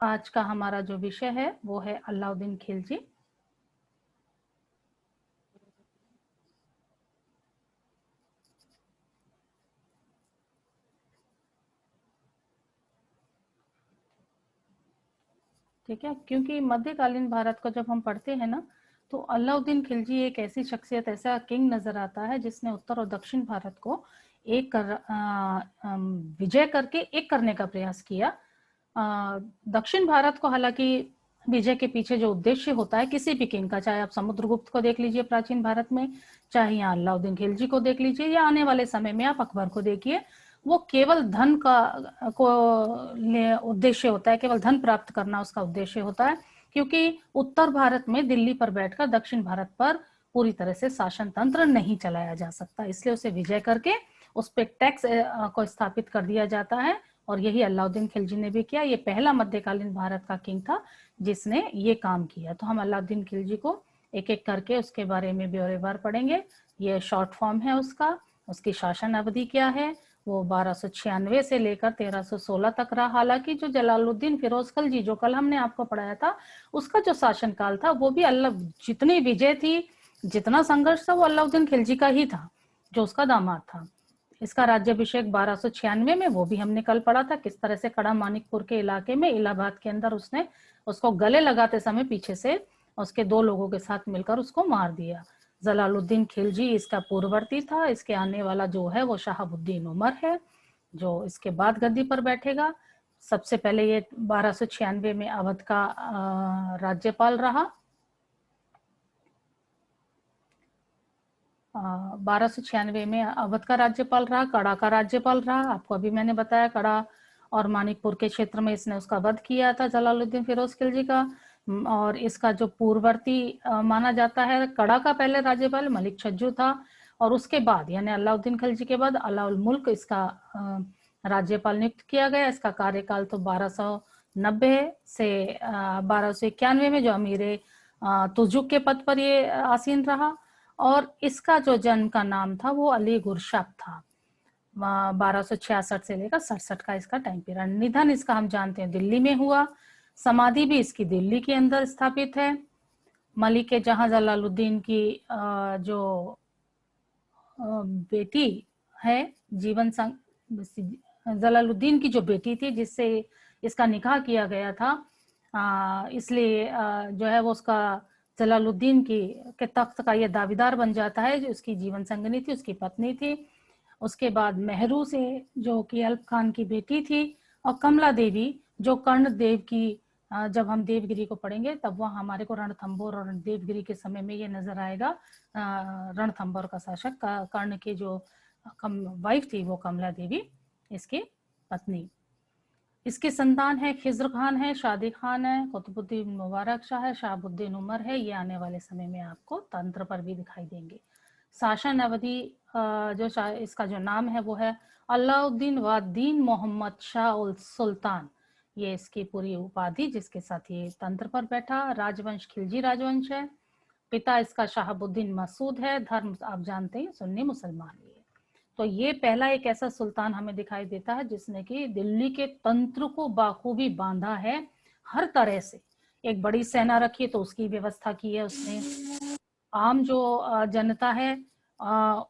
आज का हमारा जो विषय है वो है अलाउद्दीन खिलजी। ठीक है, क्योंकि मध्यकालीन भारत को जब हम पढ़ते हैं ना, तो अलाउद्दीन खिलजी एक ऐसी शख्सियत, ऐसा किंग नजर आता है जिसने उत्तर और दक्षिण भारत को एक विजय करके एक करने का प्रयास किया। दक्षिण भारत को हालांकि विजय के पीछे जो उद्देश्य होता है किसी भी किंग का, चाहे आप समुद्रगुप्त को देख लीजिए प्राचीन भारत में, चाहे यहाँ अलाउद्दीन खिलजी को देख लीजिए, या आने वाले समय में आप अकबर को देखिए, वो केवल धन का को उद्देश्य होता है, केवल धन प्राप्त करना उसका उद्देश्य होता है। क्योंकि उत्तर भारत में दिल्ली पर बैठकर दक्षिण भारत पर पूरी तरह से शासन तंत्र नहीं चलाया जा सकता, इसलिए उसे विजय करके उस पर टैक्स को स्थापित कर दिया जाता है। और यही अलाउद्दीन खिलजी ने भी किया। ये पहला मध्यकालीन भारत का किंग था जिसने ये काम किया। तो हम अलाउद्दीन खिलजी को एक एक करके उसके बारे में ब्यौरेवार पढ़ेंगे। ये शॉर्ट फॉर्म है उसका। उसकी शासन अवधि क्या है, वो 1296 से लेकर 1316 तक रहा। हालांकि जो जलालुद्दीन फिरोज खिलजी जो कल हमने आपको पढ़ाया था, उसका जो शासन काल था वो भी जितनी विजय थी, जितना संघर्ष था, वो अलाउद्दीन खिलजी का ही था, जो उसका दामाद था। इसका राज्याभिषेक 1296 में, वो भी हमने कल पढ़ा था, किस तरह से कड़ा मानिकपुर के इलाके में इलाहाबाद के अंदर उसने उसको गले लगाते समय पीछे से उसके दो लोगों के साथ मिलकर उसको मार दिया। जलालुद्दीन खिलजी इसका पूर्ववर्ती था। इसके आने वाला जो है वो शहाबुद्दीन उमर है, जो इसके बाद गद्दी पर बैठेगा। सबसे पहले ये 1296 में अवध का राज्यपाल रहा। 1296 में अवध का राज्यपाल रहा, कड़ा का राज्यपाल रहा। आपको अभी मैंने बताया, कड़ा और मानिकपुर के क्षेत्र में इसने उसका वध किया था, जलालुद्दीन फिरोज खिलजी का। और इसका जो पूर्ववर्ती माना जाता है, कड़ा का पहले राज्यपाल मलिक छज्जू था, और उसके बाद यानी अलाउद्दीन खिलजी के बाद अलाउल मुल्क इसका राज्यपाल नियुक्त किया गया। इसका कार्यकाल तो 1290 से 1291 में जो अमीर तुजुक के पद पर ये आसीन रहा। और इसका जो जन्म का नाम था वो अली गुरशब था। 1266 से लेकर 67 का इसका टाइम पीरियड। निधन इसका हम जानते हैं दिल्ली में हुआ। समाधि भी इसकी दिल्ली के अंदर स्थापित है। मलिक जहां जलालुद्दीन की जो बेटी है, जीवन जलालुद्दीन की जो बेटी थी जिससे इसका निकाह किया गया था, इसलिए जो है वो उसका जलालुद्दीन की के तख्त का ये दावेदार बन जाता है। जो उसकी जीवन संगिनी थी, उसकी पत्नी थी। उसके बाद मेहरू से, जो कि अल्प खान की बेटी थी, और कमला देवी जो कर्ण देव की, जब हम देवगिरी को पढ़ेंगे तब वह हमारे को रणथंभौर और देवगिरी के समय में ये नजर आएगा। रणथंभौर का शासक कर्ण की जो वाइफ थी वो कमला देवी इसकी पत्नी। इसके संतान है खिज्र खान है, शादी खान है, कुतुबुद्दीन मुबारक शाह है, शहाबुद्दीन उमर है। ये आने वाले समय में आपको तंत्र पर भी दिखाई देंगे। शासन अवधि जो इसका जो नाम है वो है अलाउद्दीन वादीन मोहम्मद शाह उल सुल्तान। ये इसकी पूरी उपाधि जिसके साथ ये तंत्र पर बैठा। राजवंश खिलजी राजवंश है। पिता इसका शहाबुद्दीन मसूद है। धर्म आप जानते हैं सुन्नी मुसलमान है। तो ये पहला एक ऐसा सुल्तान हमें दिखाई देता है जिसने कि दिल्ली के तंत्र को बाखूबी बांधा है हर तरह से। एक बड़ी सेना रखी तो उसकी व्यवस्था की है उसने। आम जो जनता है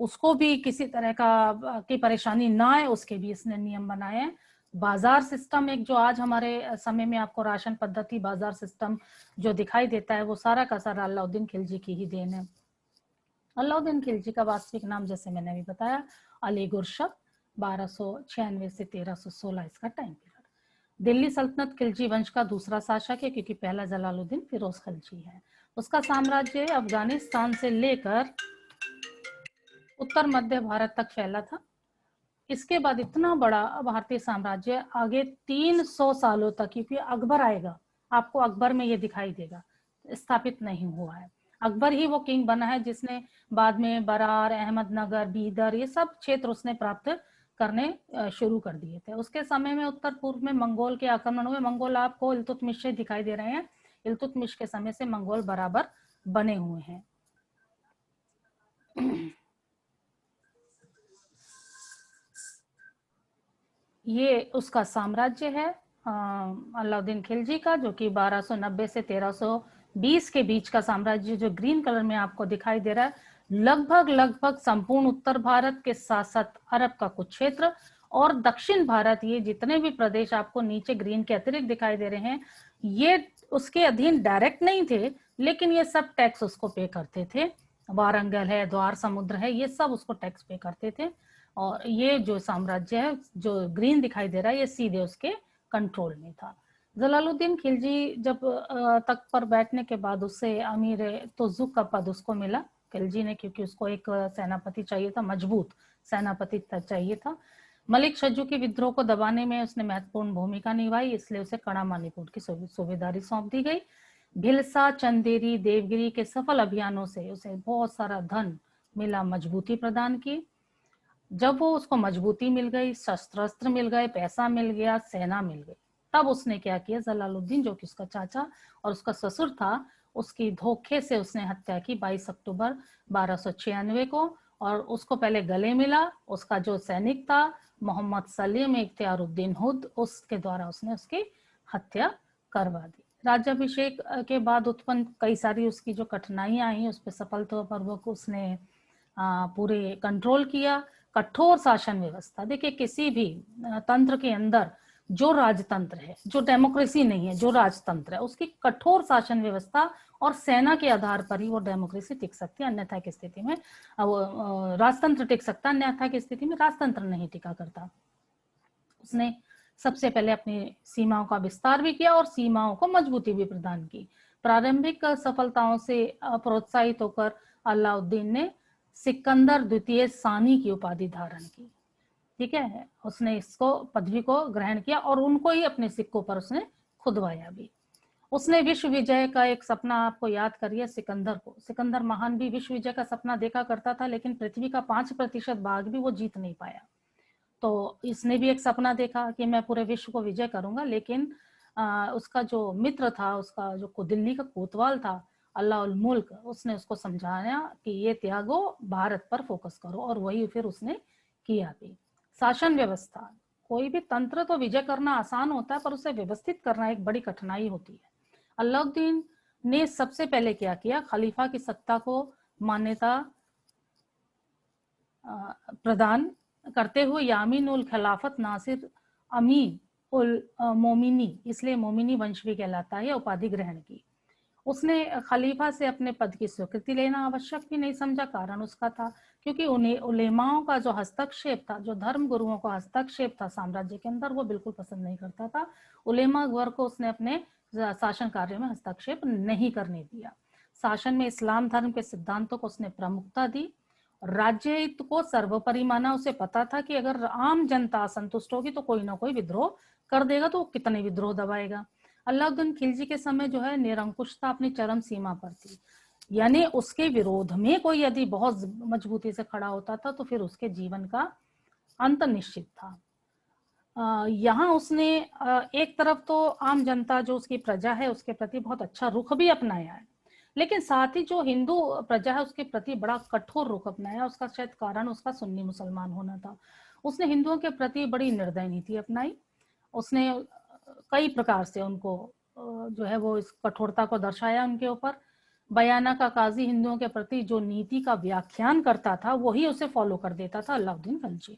उसको भी किसी तरह की परेशानी ना आए उसके भी इसने नियम बनाए हैं। बाजार सिस्टम, एक जो आज हमारे समय में आपको राशन पद्धति, बाजार सिस्टम जो दिखाई देता है, वो सारा का सारा अलाउद्दीन खिलजी की ही देन है। अलाउद्दीन खिलजी का वास्तविक नाम जैसे मैंने अभी बताया अली गुरशब। 1296 से 1316 इसका टाइम पीरियड। दिल्ली सल्तनत खिलजी वंश का दूसरा शासक है, क्योंकि पहला जलालुद्दीन फिरोज खिलजी है। उसका साम्राज्य अफगानिस्तान से लेकर उत्तर मध्य भारत तक फैला था। इसके बाद इतना बड़ा भारतीय साम्राज्य आगे 300 सालों तक, क्योंकि अकबर आएगा, आपको अकबर में ये दिखाई देगा, स्थापित नहीं हुआ है। अकबर ही वो किंग बना है जिसने बाद में बरार, अहमदनगर, बीदर, ये सब क्षेत्र उसने प्राप्त करने शुरू कर दिए थे। उसके समय में उत्तर पूर्व में मंगोल के आक्रमण हुए। मंगोल आपको इल्तुतमिश से दिखाई दे रहे हैं। इल्तुतमिश के समय से मंगोल बराबर बने हुए हैं। ये उसका साम्राज्य है। अलाउद्दीन खिलजी का, जो कि 1290 से 1320 के बीच का साम्राज्य, जो ग्रीन कलर में आपको दिखाई दे रहा है, लगभग संपूर्ण उत्तर भारत के साथ साथ अरब का कुछ क्षेत्र और दक्षिण भारत, ये जितने भी प्रदेश आपको नीचे ग्रीन के अतिरिक्त दिखाई दे रहे हैं, ये उसके अधीन डायरेक्ट नहीं थे, लेकिन ये सब टैक्स उसको पे करते थे। वारंगल है, द्वार समुद्र है, ये सब उसको टैक्स पे करते थे। और ये जो साम्राज्य है जो ग्रीन दिखाई दे रहा है, ये सीधे उसके कंट्रोल में था। जलालुद्दीन खिलजी जब तख्त पर बैठने के बाद उससे अमीर तुजुक का पद उसको मिला, खिलजी ने, क्योंकि उसको एक सेनापति चाहिए था, मजबूत सेनापति चाहिए था। मलिक शज्जू के विद्रोह को दबाने में उसने महत्वपूर्ण भूमिका निभाई, इसलिए उसे कड़ा मणिपुर की सूबेदारी सौंप दी गई। भिलसा, चंदेरी, देवगिरी के सफल अभियानों से उसे बहुत सारा धन मिला, मजबूती प्रदान की। जब वो उसको मजबूती मिल गई, शस्त्र मिल गए, पैसा मिल गया, सेना मिल गई, तब उसने क्या किया, जलालुद्दीन जो कि उसका चाचा और उसका ससुर था, उसकी धोखे से उसने हत्या की 22 अक्टूबर 1296 को। और उसको पहले गले मिला, उसका जो सैनिक था मोहम्मद सलीम इख्तियारुद्दीन हुद, उसके द्वारा उसने उसकी हत्या करवा दी। राज्याभिषेक के बाद उत्पन्न कई सारी उसकी जो कठिनाइयां आई, उस पर सफलतापूर्वक उसने पूरे कंट्रोल किया। कठोर शासन व्यवस्था, देखिए किसी भी तंत्र के अंदर जो राजतंत्र है, जो डेमोक्रेसी नहीं है, जो राजतंत्र है, उसकी कठोर शासन व्यवस्था और सेना के आधार पर ही वो डेमोक्रेसी टिक सकती है, अन्यथा की स्थिति में वो राजतंत्र टिक सकता है, अन्यथा की स्थिति में राजतंत्र नहीं टिका करता। उसने सबसे पहले अपनी सीमाओं का विस्तार भी किया और सीमाओं को मजबूती भी प्रदान की। प्रारंभिक सफलताओं से प्रोत्साहित होकर अलाउद्दीन ने सिकंदर द्वितीय सानी की उपाधि धारण की, ठीक है, उसने इसको पदवी को ग्रहण किया और उनको ही अपने सिक्कों पर उसने खुदवाया भी। उसने विश्व विजय का एक सपना, आपको याद करिए सिकंदर को, सिकंदर महान भी विश्व विजय का सपना देखा करता था, लेकिन पृथ्वी का 5% भाग भी वो जीत नहीं पाया। तो इसने भी एक सपना देखा कि मैं पूरे विश्व को विजय करूंगा, लेकिन उसका जो मित्र था, उसका जो दिल्ली का कोतवाल था अल्लाह उल मुल्क, उसने उसको समझाया कि ये त्यागो, भारत पर फोकस करो, और वही फिर उसने किया भी। शासन व्यवस्था, कोई भी तंत्र तो विजय करना आसान होता है, पर उसे व्यवस्थित करना एक बड़ी कठिनाई होती है। अलाउद्दीन ने सबसे पहले क्या किया, खलीफा की सत्ता को मान्यता प्रदान करते हुए यामीन उल खिलाफत नासिर अमीन उल मोमिनी, इसलिए मोमिनी वंश भी कहलाता है, उपाधि ग्रहण की। उसने खलीफा से अपने पद की स्वीकृति लेना आवश्यक भी नहीं समझा, कारण उसका था क्योंकि उन्हें उलेमाओं का जो हस्तक्षेप था, जो धर्म गुरुओं का हस्तक्षेप था साम्राज्य के अंदर, वो बिल्कुल पसंद नहीं करता था। उलेमा वर्ग को उसने अपने शासन कार्य में हस्तक्षेप नहीं करने दिया। शासन में इस्लाम धर्म के सिद्धांतों को उसने प्रमुखता दी। राज्य हित को सर्वोपरि माना, उसे पता था कि अगर आम जनता असंतुष्ट होगी तो कोई ना कोई विद्रोह कर देगा, तो कितने विद्रोह दबाएगा। अलाउद्दीन खिलजी के समय जो है निरंकुशता अपनी चरम सीमा पर थी, यानी उसके विरोध में कोई यदि बहुत मजबूती से खड़ा होता था तो फिर उसके जीवन का अंत निश्चित था। यहाँ उसने एक तरफ तो आम जनता जो उसकी प्रजा है उसके प्रति बहुत अच्छा रुख भी अपनाया है, लेकिन साथ ही जो हिंदू प्रजा है उसके प्रति बड़ा कठोर रुख अपनाया। उसका शायद कारण उसका सुन्नी मुसलमान होना था। उसने हिंदुओं के प्रति बड़ी निर्दय नीति अपनाई। उसने कई प्रकार से उनको जो है वो इस कठोरता को दर्शाया उनके ऊपर। बयाना का काजी हिंदुओं के प्रति जो नीति का व्याख्यान करता था वही उसे फॉलो कर देता था अलाउद्दीन खिलजी,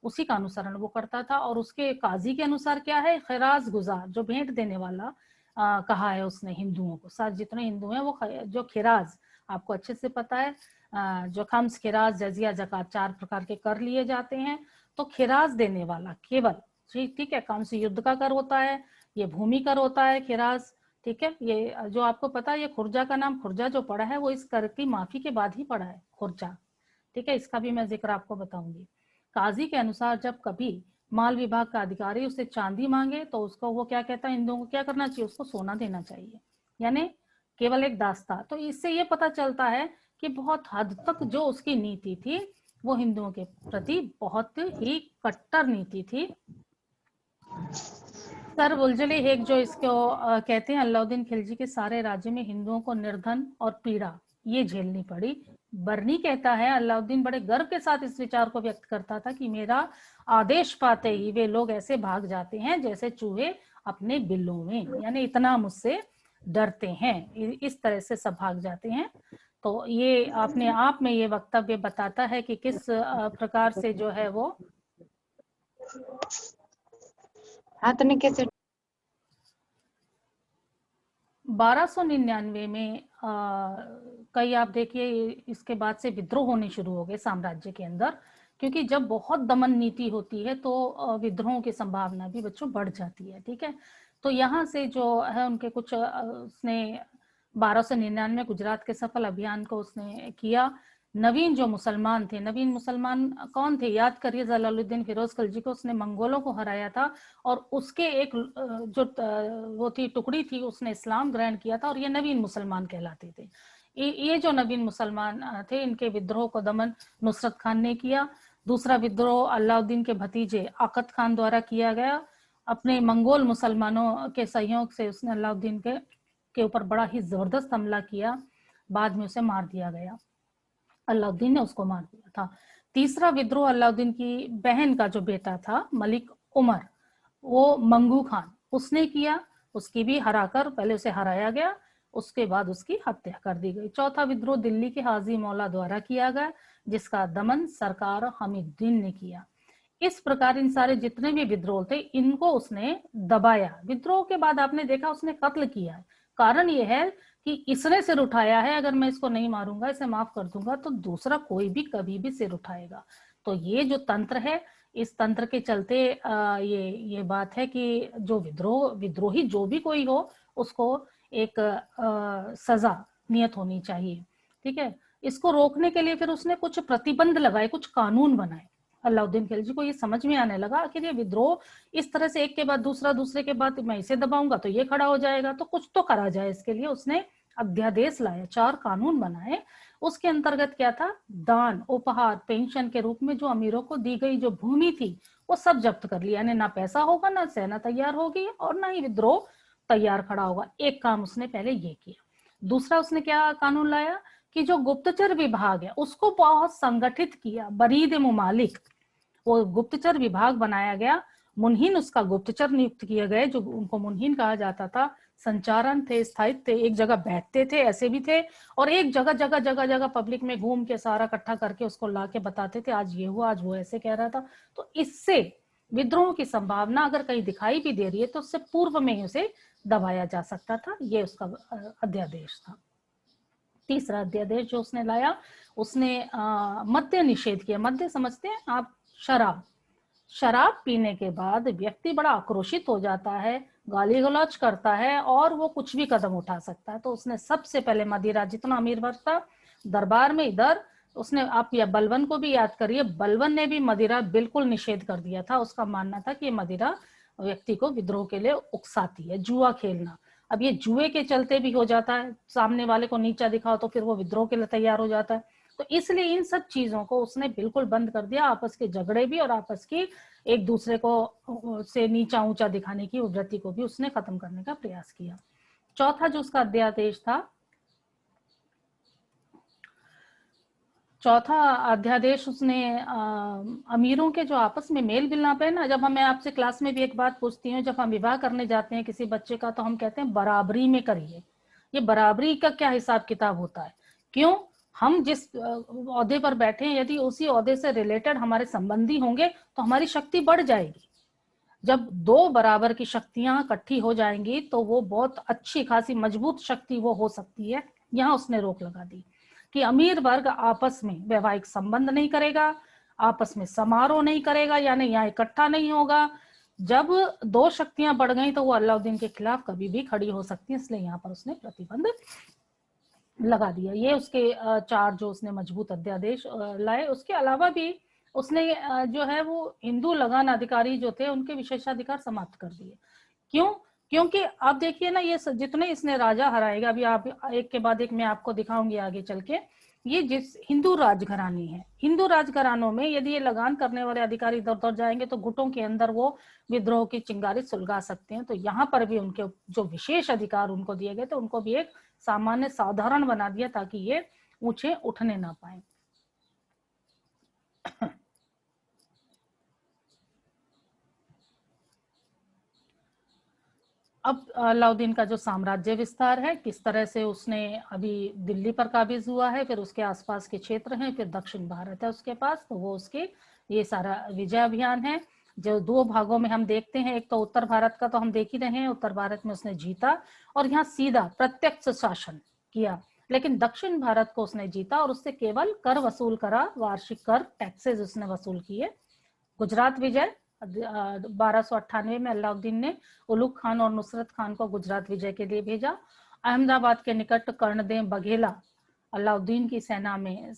उसी का अनुसरण वो करता था। और उसके काजी के अनुसार क्या है, खिराज गुजार, जो भेंट देने वाला कहा है उसने हिंदुओं को, साथ जितने हिंदू हैं वो जो खिराज, आपको अच्छे से पता है जो खम्स, खिराज, जजिया, जकात 4 प्रकार के कर लिए जाते हैं, तो खिराज देने वाला केवल, ठीक है, कौन सी युद्ध का कर होता है, ये भूमि कर होता है खिराज, ठीक है। ये जो आपको पता है, ये खुर्जा का नाम खुर्जा जो पड़ा है वो इस कर की माफी के बाद ही पड़ा है, खुर्जा, ठीक है, इसका भी मैं जिक्र आपको बताऊंगी। काजी के अनुसार जब कभी माल विभाग का अधिकारी उससे चांदी मांगे तो उसको वो क्या कहता है, हिंदुओं को क्या करना चाहिए, उसको सोना देना चाहिए, यानी केवल एक दास्ता। तो इससे ये पता चलता है कि बहुत हद तक जो उसकी नीति थी वो हिंदुओं के प्रति बहुत ही कट्टर नीति थी। सर बुलजली हेग जो इसको कहते हैं, अलाउद्दीन खिलजी के सारे राज्य में हिंदुओं को निर्धन और पीड़ा ये झेलनी पड़ी। बर्नी कहता है अलाउद्दीन बड़े गर्व के साथ इस विचार को व्यक्त करता था कि मेरा आदेश पाते ही वे लोग ऐसे भाग जाते हैं जैसे चूहे अपने बिलों में, यानी इतना मुझसे डरते हैं, इस तरह से सब भाग जाते हैं। तो ये अपने आप में ये वक्तव्य बताता है कि किस प्रकार से जो है वो हाँ तने कैसे 1299 में कई आप देखिए इसके बाद से विद्रोह होने शुरू हो गए साम्राज्य के अंदर, क्योंकि जब बहुत दमन नीति होती है तो विद्रोहों की संभावना भी बच्चों बढ़ जाती है। ठीक है, तो यहाँ से जो है उनके कुछ उसने 1299 गुजरात के सफल अभियान को उसने किया। नवीन जो मुसलमान थे, नवीन मुसलमान कौन थे याद करिए, जलालुद्दीन फिरोज खिलजी को उसने मंगोलों को हराया था, और उसके एक जो वो थी टुकड़ी थी उसने इस्लाम ग्रहण किया था, और ये नवीन मुसलमान कहलाते थे। ये जो नवीन मुसलमान थे इनके विद्रोह को दमन नुसरत खान ने किया। दूसरा विद्रोह अलाउद्दीन के भतीजे आकत खान द्वारा किया गया। अपने मंगोल मुसलमानों के सहयोग से उसने अलाउद्दीन के ऊपर बड़ा ही जबरदस्त हमला किया, बाद में उसे मार दिया गया, अलाउद्दीन ने उसको मार दिया था। तीसरा विद्रोह अलाउद्दीन की बहन का जो बेटा था मलिक उमर, वो मंगू खान, उसने किया, उसकी भी हराकर पहले उसे हराया गया, उसके बाद उसकी हत्या कर दी गई। चौथा विद्रोह दिल्ली के हाजी मौला द्वारा किया गया, जिसका दमन सरकार हमीदुद्दीन ने किया। इस प्रकार इन सारे जितने भी विद्रोह थे इनको उसने दबाया। विद्रोह के बाद आपने देखा उसने कत्ल किया है, कारण यह है कि इसने सिर उठाया है, अगर मैं इसको नहीं मारूंगा, इसे माफ कर दूंगा, तो दूसरा कोई भी कभी भी सिर उठाएगा। तो ये जो तंत्र है, इस तंत्र के चलते ये बात है कि जो विद्रोही जो भी कोई हो उसको एक सजा नियत होनी चाहिए। ठीक है, इसको रोकने के लिए फिर उसने कुछ प्रतिबंध लगाए, कुछ कानून बनाए। अलाउद्दीन खिलजी को ये समझ में आने लगा कि ये विद्रोह इस तरह से एक के बाद दूसरा, दूसरे के बाद मैं इसे दबाऊंगा तो ये खड़ा हो जाएगा, तो कुछ तो करा जाए। इसके लिए उसने अध्यादेश लाया, 4 कानून बनाए। उसके अंतर्गत क्या था, दान, उपहार, पेंशन के रूप में जो अमीरों को दी गई जो भूमि थी वो सब जब्त कर लिया, यानी ना पैसा होगा, ना सेना तैयार होगी, और ना ही विद्रोह तैयार खड़ा होगा। एक काम उसने पहले ये किया। दूसरा उसने क्या कानून लाया कि जो गुप्तचर विभाग है उसको बहुत संगठित किया, बरीद मुमालिक, वो गुप्तचर विभाग बनाया गया। मुनहीन उसका गुप्तचर नियुक्त किए गए, जो उनको मुनहीन कहा जाता था। संचारण थे, स्थायित्व थे, एक जगह बैठते थे, ऐसे भी थे, और एक जगह जगह जगह जगह पब्लिक में घूम के सारा इकट्ठा करके उसको ला के बताते थे आज ये हुआ, आज वो ऐसे कह रहा था। तो इससे विद्रोह की संभावना अगर कहीं दिखाई भी दे रही है तो उससे पूर्व में ही उसे दबाया जा सकता था। ये उसका अध्यादेश था। तीसरा अध्यादेश जो उसने लाया, उसने मद्य निषेध किया। मद्य समझते हैं आप, शराब। शराब पीने के बाद व्यक्ति बड़ा आक्रोशित हो जाता है, गाली गलौज करता है, और वो कुछ भी कदम उठा सकता है। तो उसने सबसे पहले मदिरा, जितना अमीर वर्ग था दरबार में, इधर उसने, आप या बलवन को भी याद करिए, बलवन ने भी मदिरा बिल्कुल निषेध कर दिया था। उसका मानना था कि मदिरा व्यक्ति को विद्रोह के लिए उकसाती है, जुआ खेलना। अब ये जुए के चलते भी हो जाता है, सामने वाले को नीचा दिखाओ तो फिर वो विद्रोह के लिए तैयार हो जाता है। तो इसलिए इन सब चीजों को उसने बिल्कुल बंद कर दिया, आपस के झगड़े भी और आपस की एक दूसरे को से नीचा ऊंचा दिखाने की वृत्ति को भी उसने खत्म करने का प्रयास किया। चौथा जो उसका अध्यादेश था, चौथा अध्यादेश उसने अमीरों के जो आपस में मेल मिलाप है ना, जब मैं आपसे क्लास में भी एक बात पूछती हूँ, जब हम विवाह करने जाते हैं किसी बच्चे का तो हम कहते हैं बराबरी में करिए। ये बराबरी का क्या हिसाब किताब होता है? क्यों? हम जिस ओहदे पर बैठे हैं यदि उसी ओहदे से रिलेटेड हमारे संबंधी होंगे तो हमारी शक्ति बढ़ जाएगी। जब 2 बराबर की शक्तियां इकट्ठी हो जाएंगी तो वो बहुत अच्छी खासी मजबूत शक्ति वो हो सकती है। यहाँ उसने रोक लगा दी कि अमीर वर्ग आपस में वैवाहिक संबंध नहीं करेगा, आपस में समारोह नहीं करेगा, यानी यहाँ इकट्ठा नहीं होगा। जब 2 शक्तियां बढ़ गई तो वो अलाउद्दीन के खिलाफ कभी भी खड़ी हो सकती है, इसलिए यहाँ पर उसने प्रतिबंध लगा दिया। ये उसके 4 जो उसने मजबूत अध्यादेश लाए। उसके अलावा भी उसने जो है वो हिंदू लगान अधिकारी जो थे उनके विशेषाधिकार समाप्त कर दिए। क्यों? क्योंकि आप देखिए ना, ये जितने इसने राजा हराएगा, अभी आप एक के बाद एक मैं आपको दिखाऊंगी आगे चल के, ये जिस हिंदू राजघरानी है, हिंदू राजघरानों में यदि ये लगान करने वाले अधिकारी इधर उधर जाएंगे तो गुटों के अंदर वो विद्रोह की चिंगारी सुलगा सकते हैं। तो यहाँ पर भी उनके जो विशेष अधिकार उनको दिए गए थे उनको भी एक सामान्य साधारण बना दिया ताकि ये ऊंचे उठने ना पाए। अब अलाउद्दीन का जो साम्राज्य विस्तार है, किस तरह से उसने अभी दिल्ली पर काबिज हुआ है, फिर उसके आसपास के क्षेत्र हैं, फिर दक्षिण भारत है उसके पास, तो वो उसके ये सारा विजय अभियान है जो 2 भागों में हम देखते हैं। एक तो उत्तर भारत का तो हम देख ही रहे हैं, उत्तर भारत में उसने जीता और यहाँ सीधा प्रत्यक्ष शासन किया, लेकिन दक्षिण भारत को उसने जीता और उससे केवल कर वसूल करा, वार्षिक कर टैक्सेस उसने वसूल किए। गुजरात विजय 1298 में अलाउद्दीन ने उलुग खान और नुसरत खान को गुजरात विजय के लिए भेजा। अहमदाबाद के निकट कर्णदेव बघेला अलाउद्दीन की सेना में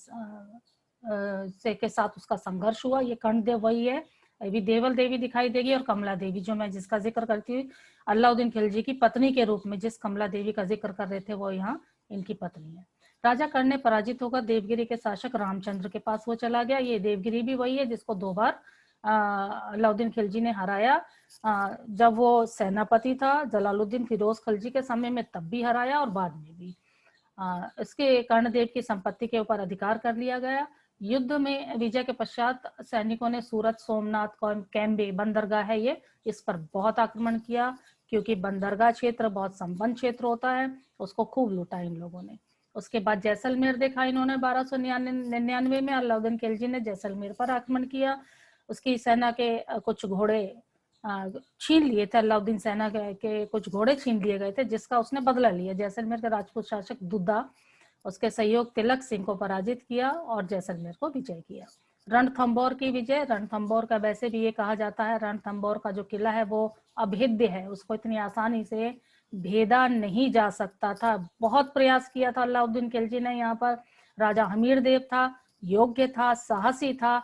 से के साथ उसका संघर्ष हुआ। ये कर्णदेव वही है, अभी देवल देवी दिखाई देगी और कमला देवी, जो मैं जिसका जिक्र करती हुई अलाउद्दीन खिलजी की पत्नी के रूप में जिस कमला देवी का जिक्र कर रहे थे वो यहाँ इनकी पत्नी है। राजा कर्ण ने पराजित होकर देवगिरी के शासक रामचंद्र के पास वो चला गया। ये देवगिरी भी वही है जिसको 2 बार अलाउद्दीन खिलजी ने हराया। जब वो सेनापति था जलालुद्दीन फिरोज खिलजी के समय में तब भी हराया और बाद में भी। इसके कर्णदेव की संपत्ति के ऊपर अधिकार कर लिया गया। युद्ध में विजय के पश्चात सैनिकों ने सूरत, सोमनाथ, कैम्बे बंदरगाह है ये, इस पर बहुत आक्रमण किया क्योंकि बंदरगाह क्षेत्र बहुत संबंध क्षेत्र होता है, उसको खूब लूटा इन लोगों ने। उसके बाद जैसलमेर देखा इन्होंने 1299 में अलाउद्दीन खिलजी ने जैसलमेर पर आक्रमण किया। उसकी सेना के कुछ घोड़े छीन लिए थे, अलाउद्दीन सेना के कुछ घोड़े छीन लिए गए थे, जिसका उसने बदला लिया। जैसलमेर के राजपूत शासक दुद्दा उसके सहयोग तिलक सिंह को पराजित किया और जैसलमेर को विजय किया। रणथंबोर की विजय, रणथंबोर का वैसे भी ये कहा जाता है रणथंबोर का जो किला है वो अभेद्य है, उसको इतनी आसानी से भेदा नहीं जा सकता था। बहुत प्रयास किया था अलाउद्दीन खिलजी ने यहाँ पर। राजा हमीर देव था, योग्य था, साहसी था,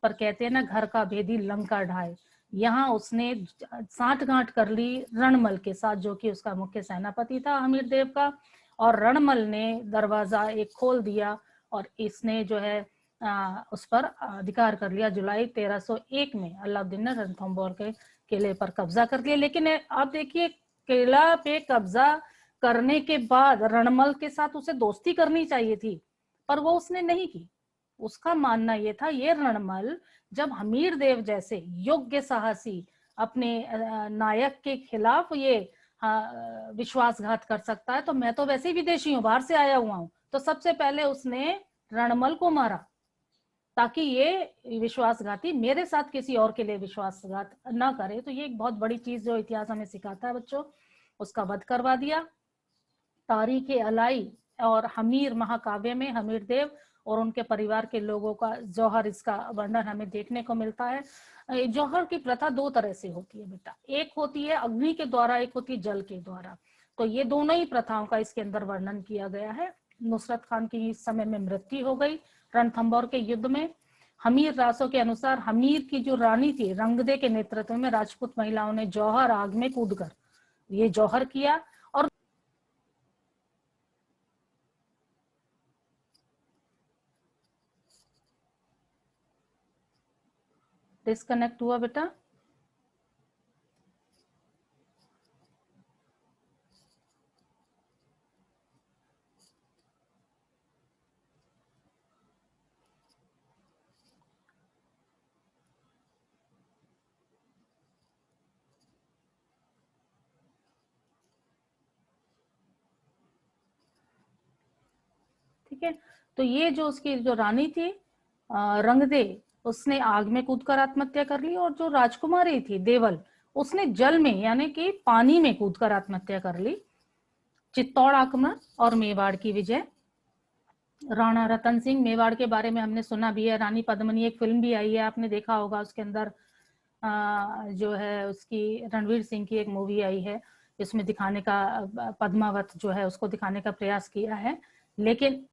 पर कहते हैं ना घर का भेदी लंका ढाए, यहाँ उसने साठगांठ कर ली रणमल के साथ, जो कि उसका मुख्य सेनापति था हमीर देव का, और रणमल ने दरवाजा एक खोल दिया और इसने जो है उस पर अधिकार कर लिया। जुलाई 1301 में अलाउद्दीन ने रणथंबोर के किले पर कब्जा कर लिया। लेकिन आप देखिए, किला पे कब्जा करने के बाद रणमल के साथ उसे दोस्ती करनी चाहिए थी, पर वो उसने नहीं की। उसका मानना ये था, ये रणमल जब हमीर देव जैसे योग्य साहसी अपने नायक के खिलाफ ये विश्वासघात कर सकता है, तो मैं तो वैसे ही विदेशी हूँ, बाहर से आया हुआ हूँ, तो सबसे पहले उसने रणमल को मारा ताकि ये विश्वासघाती मेरे साथ किसी और के लिए विश्वासघात ना करे। तो ये एक बहुत बड़ी चीज जो इतिहास हमें सिखाता है बच्चों, उसका वध करवा दिया। तारीख अलाई और हमीर महाकाव्य में हमीर देव और उनके परिवार के लोगों का जौहर, इसका वर्णन हमें देखने को मिलता है। जौहर की प्रथा 2 तरह से होती है बेटा, एक होती है अग्नि के द्वारा, एक होती है जल के द्वारा। तो ये दोनों ही प्रथाओं का इसके अंदर वर्णन किया गया है। नुसरत खान की इस समय में मृत्यु हो गई रणथंबोर के युद्ध में। हमीर रासों के अनुसार हमीर की जो रानी थी रंगदे के नेतृत्व में राजपूत महिलाओं ने जौहर आग में कूदकर ये जौहर किया और डिस्कनेक्ट हुआ बेटा। ठीक है, तो ये जो उसकी जो रानी थी रंगदे, उसने आग में कूदकर आत्महत्या कर ली, और जो राजकुमारी थी देवल, उसने जल में यानी कि पानी में कूदकर आत्महत्या कर ली। चित्तौड़ आक्रमण और मेवाड़ की विजय। राणा रतन सिंह, मेवाड़ के बारे में हमने सुना भी है, रानी पद्मिनी एक फिल्म भी आई है, आपने देखा होगा, उसके अंदर जो है उसकी रणवीर सिंह की एक मूवी आई है, इसमें दिखाने का पद्मावत जो है उसको दिखाने का प्रयास किया है। लेकिन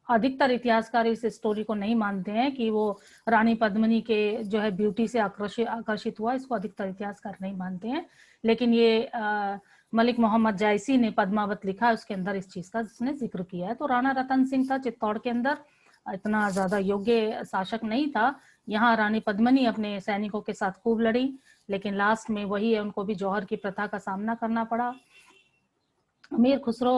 अधिकतर इतिहासकार इस स्टोरी को नहीं मानते हैं कि वो रानी पद्मिनी के जो है ब्यूटी से आकर्षित हुआ, इसको अधिकतर इतिहासकार नहीं मानते हैं। लेकिन ये मलिक मोहम्मद जायसी ने पद्मावत लिखा है, उसके अंदर इस चीज का उसने जिक्र किया है। तो राणा रतन सिंह था चित्तौड़ के अंदर, इतना ज्यादा योग्य शासक नहीं था। यहाँ रानी पद्मिनी अपने सैनिकों के साथ खूब लड़ी, लेकिन लास्ट में वही है, उनको भी जौहर की प्रथा का सामना करना पड़ा। अमीर खुसरो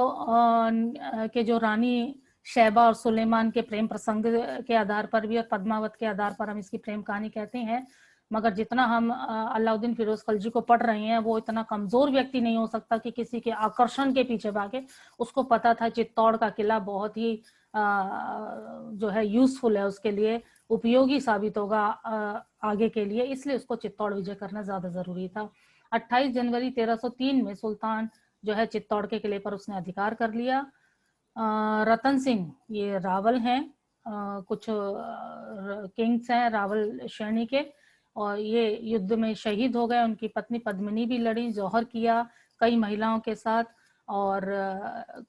के जो रानी शैबा और सुलेमान के प्रेम प्रसंग के आधार पर भी और पद्मावत के आधार पर हम इसकी प्रेम कहानी कहते हैं। मगर जितना हम अलाउद्दीन फिरोज खलजी को पढ़ रहे हैं, वो इतना कमजोर व्यक्ति नहीं हो सकता कि किसी के आकर्षण के पीछे भागे। उसको पता था चित्तौड़ का किला बहुत ही जो है यूजफुल है, उसके लिए उपयोगी साबित होगा आगे के लिए, इसलिए उसको चित्तौड़ विजय करना ज्यादा जरूरी था। 28 जनवरी 1303 में सुल्तान जो है चित्तौड़ के किले पर उसने अधिकार कर लिया। रतन सिंह ये रावल हैं, कुछ किंग्स हैं रावल श्रेणी के, और ये युद्ध में शहीद हो गए। उनकी पत्नी पद्मिनी भी लड़ी, जौहर किया कई महिलाओं के साथ। और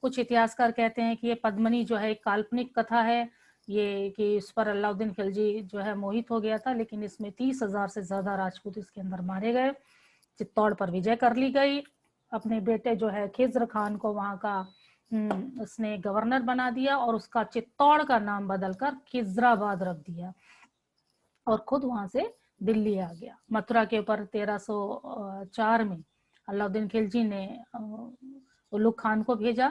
कुछ इतिहासकार कहते हैं कि ये पद्मिनी जो है एक काल्पनिक कथा है, ये कि इस पर अलाउद्दीन खिलजी जो है मोहित हो गया था, लेकिन इसमें 30,000 से ज्यादा राजपूत इसके अंदर मारे गए। चित्तौड़ पर विजय कर ली गई। अपने बेटे जो है खिज्र खान को वहां का उसने गवर्नर बना दिया और उसका चित्तौड़ का नाम बदलकर खिजराबाद रख दिया और खुद वहां से दिल्ली आ गया। मथुरा के ऊपर 1304 में अलाउद्दीन खिलजी ने उलुग खान को भेजा।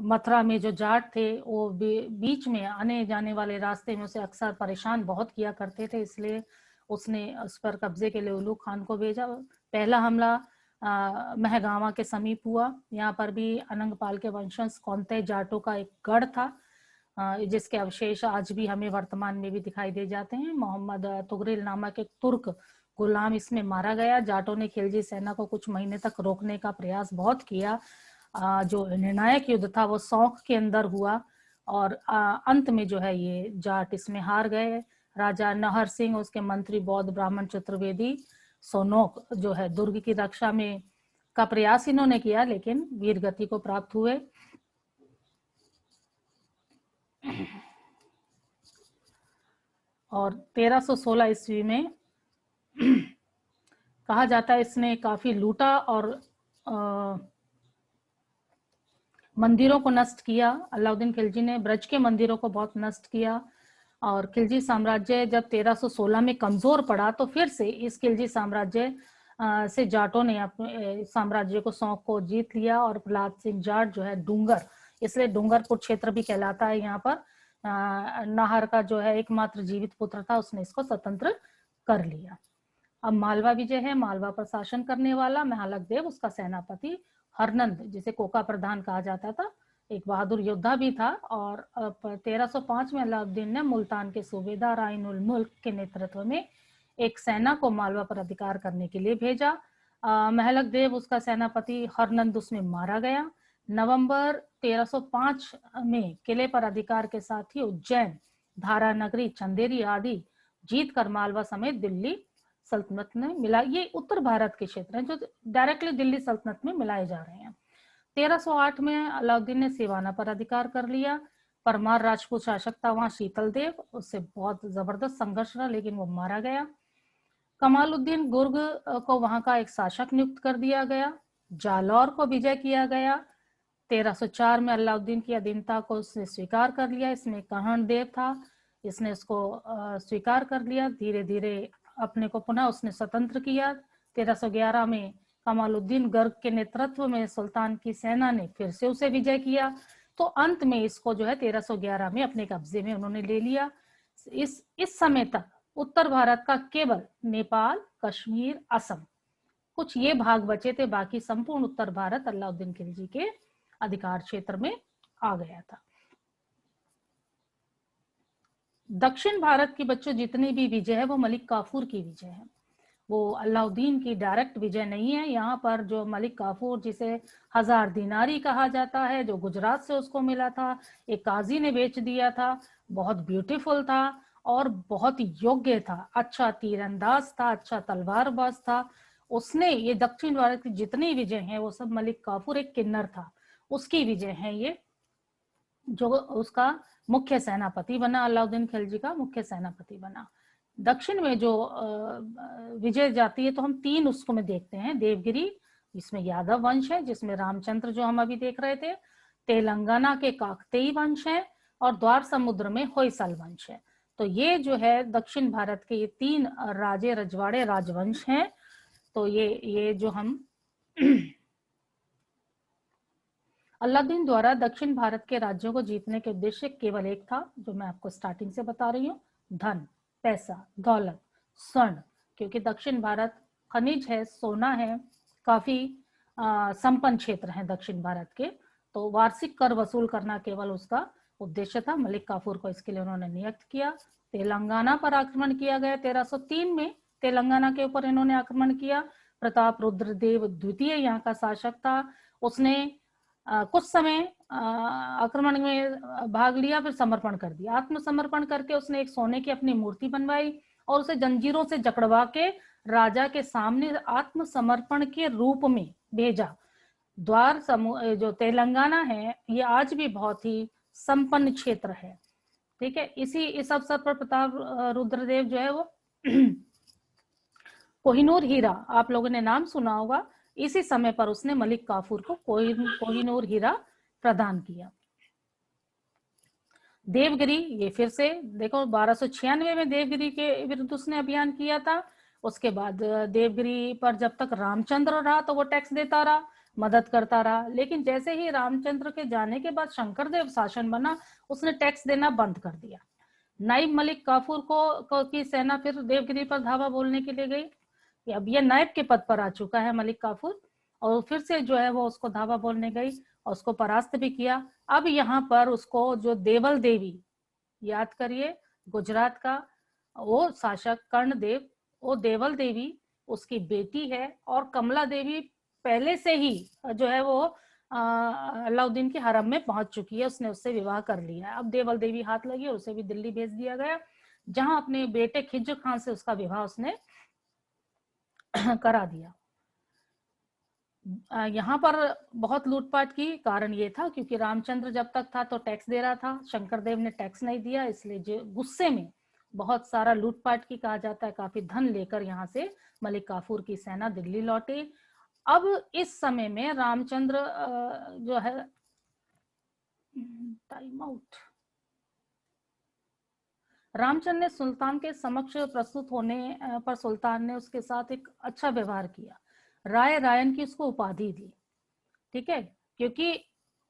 मथुरा में जो जाट थे वो बीच में आने जाने वाले रास्ते में उसे अक्सर परेशान बहुत किया करते थे, इसलिए उसने उस पर कब्जे के लिए उलुग खान को भेजा। पहला हमला महगामा के समीप हुआ। यहाँ पर भी अनंगपाल के वंशज कौंते जाटों का एक गढ़ था, जिसके अवशेष आज भी हमें वर्तमान में भी दिखाई दे जाते हैं। मोहम्मद तुगरिल नामक एक तुर्क गुलाम इसमें मारा गया। जाटों ने खिलजी सेना को कुछ महीने तक रोकने का प्रयास बहुत किया। जो निर्णायक युद्ध था वो सौंख के अंदर हुआ और अंत में जो है ये जाट इसमें हार गए। राजा नहर सिंह, उसके मंत्री बौद्ध ब्राह्मण चतुर्वेदी सोनोक जो है दुर्ग की रक्षा में का प्रयास इन्होंने किया, लेकिन वीरगति को प्राप्त हुए। और 1316 ईस्वी में कहा जाता है इसने काफी लूटा और मंदिरों को नष्ट किया। अलाउद्दीन खिलजी ने ब्रज के मंदिरों को बहुत नष्ट किया। और खिलजी साम्राज्य जब 1316 में कमजोर पड़ा तो फिर से इस खिलजी साम्राज्य से जाटों ने अपने साम्राज्य को सौंक को जीत लिया। और प्रहलाद सिंह जाट जो है डूंगर, इसलिए डूंगरपुर क्षेत्र भी कहलाता है यहाँ पर, नाहर का जो है एकमात्र जीवित पुत्र था, उसने इसको स्वतंत्र कर लिया। अब मालवा विजय है। मालवा पर शासन करने वाला महालक देव, उसका सेनापति हरनंद, जिसे कोका प्रधान कहा जाता था, एक बहादुर योद्धा भी था। और 1305 में अलाउद्दीन ने मुल्तान के सूबेदार आइन उल मुल्क के नेतृत्व में एक सेना को मालवा पर अधिकार करने के लिए भेजा। महलक देव उसका सेनापति हरनंद उसमें मारा गया। नवंबर 1305 में किले पर अधिकार के साथ ही उज्जैन, धारा नगरी, चंदेरी आदि जीत कर मालवा समेत दिल्ली सल्तनत में मिला। ये उत्तर भारत के क्षेत्र हैं जो डायरेक्टली दिल्ली सल्तनत में मिलाए जा रहे हैं। 1308 में अलाउद्दीन ने सिवाना पर अधिकार कर लिया। परमार राजपूत शासक था वहां शीतल देव, उससे बहुत जबरदस्त संघर्ष रहा, लेकिन वो मारा गया। कमालुद्दीन गुर्ग को वहां का एक शासक नियुक्त कर दिया गया। जालौर को विजय किया गया। 1304 में अलाउद्दीन की अधीनता को उसने स्वीकार कर लिया। इसमें कर्ण देव था, इसने उसको स्वीकार कर लिया। धीरे धीरे अपने को पुनः उसने स्वतंत्र किया। 1311 में कमालुद्दीन गर्ग के नेतृत्व में सुल्तान की सेना ने फिर से उसे विजय किया। तो अंत में इसको जो है 1311 में अपने कब्जे में उन्होंने ले लिया। इस समय तक उत्तर भारत का केवल नेपाल, कश्मीर, असम, कुछ ये भाग बचे थे, बाकी संपूर्ण उत्तर भारत अलाउद्दीन खिलजी के अधिकार क्षेत्र में आ गया था। दक्षिण भारत की बच्चों जितनी भी विजय है वो मलिक काफूर की विजय है, वो अलाउद्दीन की डायरेक्ट विजय नहीं है। यहाँ पर जो मलिक काफूर, जिसे 1000 दिनारी कहा जाता है, जो गुजरात से उसको मिला था, एक काजी ने बेच दिया था, बहुत ब्यूटीफुल था और बहुत योग्य था, अच्छा तीरंदाज था, अच्छा तलवारबाज था। उसने ये दक्षिण भारत की जितनी विजय हैं वो सब मलिक काफूर, एक किन्नर था, उसकी विजय है ये, जो उसका मुख्य सेनापति बना, अलाउद्दीन खिलजी का मुख्य सेनापति बना। दक्षिण में जो विजय जाती है तो हम 3 उसको में देखते हैं। देवगिरी, इसमें यादव वंश है, जिसमें रामचंद्र जो हम अभी देख रहे थे, तेलंगाना के काकतीय वंश है, और द्वार समुद्र में होयसल वंश है। तो ये जो है दक्षिण भारत के ये 3 राजे रजवाड़े राजवंश हैं। तो ये जो हम अलाउद्दीन द्वारा दक्षिण भारत के राज्यों को जीतने के उद्देश्य केवल एक था, जो मैं आपको स्टार्टिंग से बता रही हूँ, धन, पैसा, दौलत, स्वर्ण, क्योंकि दक्षिण भारत खनिज है, सोना है, काफी संपन्न क्षेत्र है दक्षिण भारत के, तो वार्षिक कर वसूल करना केवल उसका उद्देश्य था। मलिक काफूर को इसके लिए उन्होंने नियुक्त किया। तेलंगाना पर आक्रमण किया गया 1303 में, तेलंगाना के ऊपर इन्होंने आक्रमण किया। प्रताप रुद्र देव द्वितीय यहाँ का शासक था। उसने कुछ समय आक्रमण में भाग लिया, फिर समर्पण कर दिया। आत्मसमर्पण करके उसने एक सोने की अपनी मूर्ति बनवाई और उसे जंजीरों से जकड़वा के राजा के सामने आत्मसमर्पण के रूप में भेजा। द्वार समूह जो तेलंगाना है ये आज भी बहुत ही संपन्न क्षेत्र है, ठीक है। इस अवसर पर प्रताप रुद्रदेव जो है वो कोहिनूर हीरा, आप लोगों ने नाम सुना होगा, इसी समय पर उसने मलिक काफूर को कोहिनूर हीरा प्रदान किया। देवगिरी, ये फिर से देखो 1296 में देवगिरी के विरुद्ध उसने अभियान किया था। उसके बाद देवगिरी पर जब तक रामचंद्र रहा तो वो टैक्स देता रहा, मदद करता रहा, लेकिन जैसे ही रामचंद्र के जाने के बाद शंकरदेव शासन बना, उसने टैक्स देना बंद कर दिया। नाइब मलिक काफूर की सेना फिर देवगिरी पर धावा बोलने के लिए गई। अब ये नायब के पद पर आ चुका है मलिक काफूर, और फिर से जो है वो उसको धावा बोलने गई और उसको परास्त भी किया। अब यहाँ पर उसको जो देवल देवी, याद करिए गुजरात का वो शासक कर्णदेव, वो देवल देवी उसकी बेटी है, और कमला देवी पहले से ही जो है वो अलाउद्दीन के हरम में पहुंच चुकी है, उसने उससे विवाह कर लिया है। अब देवल देवी हाथ लगी और उसे भी दिल्ली भेज दिया गया, जहां अपने बेटे खिज्र खान से उसका विवाह उसने करा दिया। यहाँ पर बहुत लूटपाट की कारण ये था क्योंकि रामचंद्र जब तक था तो टैक्स दे रहा था, शंकरदेव ने टैक्स नहीं दिया, इसलिए जो गुस्से में बहुत सारा लूटपाट की, कहा जाता है काफी धन लेकर यहाँ से मलिक काफूर की सेना दिल्ली लौटी। अब इस समय में रामचंद्र जो है, टाइम आउट, रामचंद्र ने सुल्तान के समक्ष प्रस्तुत होने पर सुल्तान ने उसके साथ एक अच्छा व्यवहार किया, राय रायन की उसको उपाधि दी, ठीक है, क्योंकि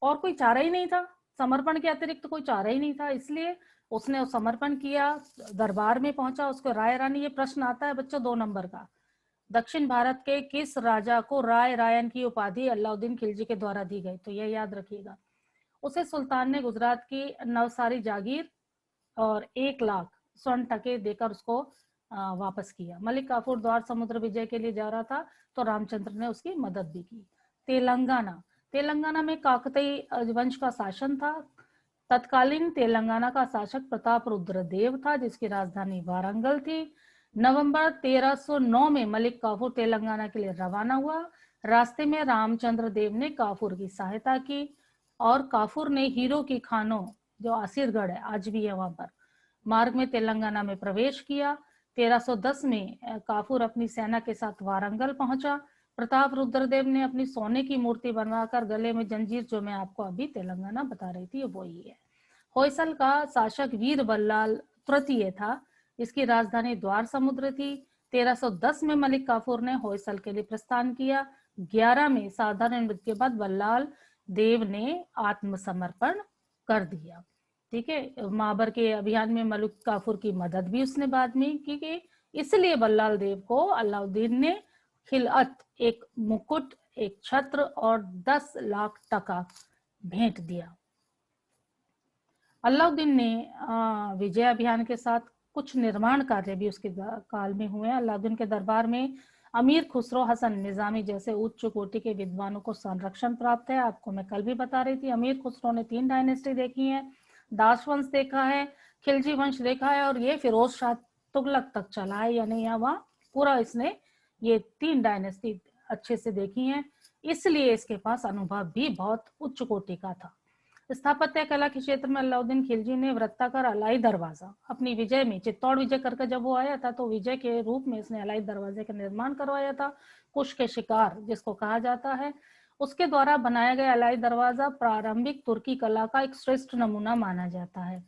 और कोई चारा ही नहीं था, समर्पण के अतिरिक्त तो कोई चारा ही नहीं था, इसलिए उसने समर्पण किया, दरबार में पहुंचा, उसको राय रानी। ये प्रश्न आता है बच्चों 2 नंबर का, दक्षिण भारत के किस राजा को राय रायन की उपाधि अलाउद्दीन खिलजी के द्वारा दी गई, तो यह याद रखिएगा। उसे सुल्तान ने गुजरात की नवसारी जागीर और 1 लाख स्वर्ण टके देकर उसको वापस किया। मलिक काफूर द्वार समुद्र विजय के लिए जा रहा था तो रामचंद्र ने उसकी मदद भी की। तेलंगाना में काकतीय वंश का शासन था। तत्कालीन तेलंगाना का शासक प्रताप रुद्र देव था, जिसकी राजधानी वारंगल थी। नवंबर 1309 में मलिक काफूर तेलंगाना के लिए रवाना हुआ। रास्ते में रामचंद्र देव ने काफूर की सहायता की और काफूर ने हीरो की खानों, जो आसिरगढ़ है आज भी है वहां पर, मार्ग में तेलंगाना में प्रवेश किया। 1310 में काफूर अपनी सेना के साथ वारंगल पहुंचा। प्रताप रुद्रदेव ने अपनी सोने की मूर्ति बनवाकर गले में जंजीर, जो मैं आपको अभी तेलंगाना बता रही थी, वो ही है। होयसल का शासक वीर बल्लाल तृतीय था, इसकी राजधानी द्वार समुद्र थी। 1310 में मलिक काफूर ने होयसल के लिए प्रस्थान किया। 11 में साधारण मृत्यु के बाद बल्लाल देव ने आत्मसमर्पण कर दिया, ठीक है। माबर के अभियान में मलिक काफूर की मदद भी उसने बाद में की, इसलिए बल्लाल देव को अलाउद्दीन ने खिलअत, एक मुकुट, एक छत्र और 10 लाख टका भेंट दिया। अलाउद्दीन ने विजय अभियान के साथ कुछ निर्माण कार्य भी उसके काल में हुए। अलाउद्दीन के दरबार में अमीर खुसरो हसन निजामी जैसे उच्च कोटि के विद्वानों को संरक्षण प्राप्त है। आपको मैं कल भी बता रही थी, अमीर खुसरो ने 3 डायनेस्टी देखी है, दास वंश देखा है, खिलजी वंश देखा है, और ये फिरोज शाह तुगलक तक चला है, यानी यहाँ पूरा इसने ये 3 डायनेस्टी अच्छे से देखी हैं, इसलिए इसके पास अनुभव भी बहुत उच्च कोटि का था। स्थापत्य कला के क्षेत्र में अलाउद्दीन खिलजी ने वृत्ताकार अलाई दरवाजा अपनी विजय में, चित्तौड़ विजय करके जब वो आया था तो विजय के रूप में इसने अलाई दरवाजे का निर्माण करवाया था। कुश के शिकार जिसको कहा जाता है, उसके द्वारा बनाया गया अलाई दरवाजा प्रारंभिक तुर्की कला का एक श्रेष्ठ नमूना माना जाता है।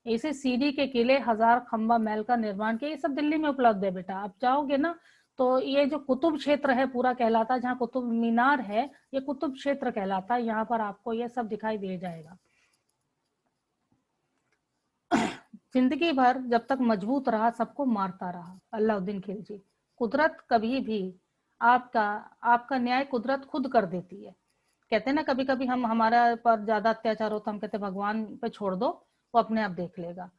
इसे सीडी के किले, 1000 खंबा महल का निर्माण किया। ये सब दिल्ली में उपलब्ध है बेटा, आप जाओगे ना तो ये जो कुतुब क्षेत्र है पूरा कहलाता है, जहाँ कुतुब मीनार है ये कुतुब क्षेत्र कहलाता है, यहाँ पर आपको ये सब दिखाई दे जाएगा। जिंदगी भर जब तक मजबूत रहा सबको मारता रहा। अलाउद्दीन खिलजी। कुदरत कभी भी आपका आपका न्याय कुदरत खुद कर देती है। कहते हैं ना, कभी कभी हम हमारा पर ज्यादा अत्याचार होता हम कहते भगवान पे छोड़ दो, वो अपने आप देख लेगा।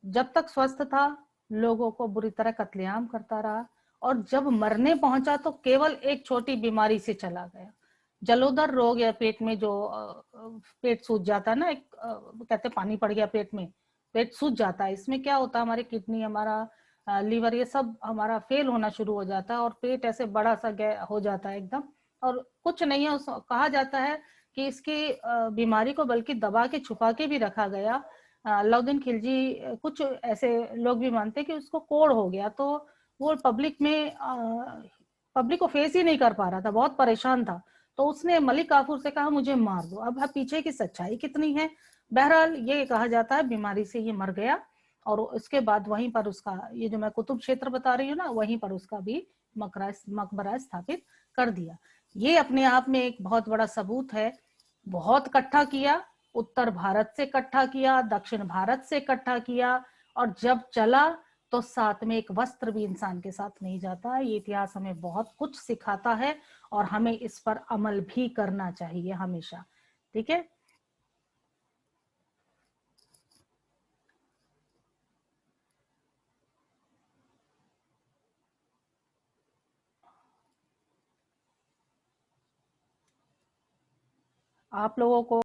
जब तक स्वस्थ था लोगों को बुरी तरह कत्लेआम करता रहा, और जब मरने पहुंचा तो केवल एक छोटी बीमारी से चला गया। जलोदर रोग या पेट में जो पेट सूज जाता है ना, एक कहते पानी पड़ गया पेट में, पेट सूज जाता है। इसमें क्या होता है, हमारी किडनी, हमारा लीवर, ये सब हमारा फेल होना शुरू हो जाता है और पेट ऐसे बड़ा सा हो जाता है एकदम। और कुछ नहीं है, कहा जाता है कि इसकी बीमारी को बल्कि दबा के छुपा के भी रखा गया। अलाउद्दीन खिलजी, कुछ ऐसे लोग भी मानते हैं कि उसको कोढ़ हो गया, तो वो पब्लिक को फेस ही नहीं कर पा रहा था, बहुत परेशान था। तो उसने मलिक काफूर से कहा मुझे मार दो। अब पीछे की सच्चाई कितनी है, बहरहाल ये कहा जाता है बीमारी से ये मर गया। और उसके बाद वहीं पर उसका, ये जो मैं कुतुब क्षेत्र बता रही हूँ ना, वहीं पर उसका भी मकबरा स्थापित कर दिया। ये अपने आप में एक बहुत बड़ा सबूत है। बहुत इकट्ठा किया, उत्तर भारत से इकट्ठा किया, दक्षिण भारत से इकट्ठा किया, और जब चला तो साथ में एक वस्त्र भी इंसान के साथ नहीं जाता। ये इतिहास हमें बहुत कुछ सिखाता है और हमें इस पर अमल भी करना चाहिए हमेशा। ठीक है। आप लोगों को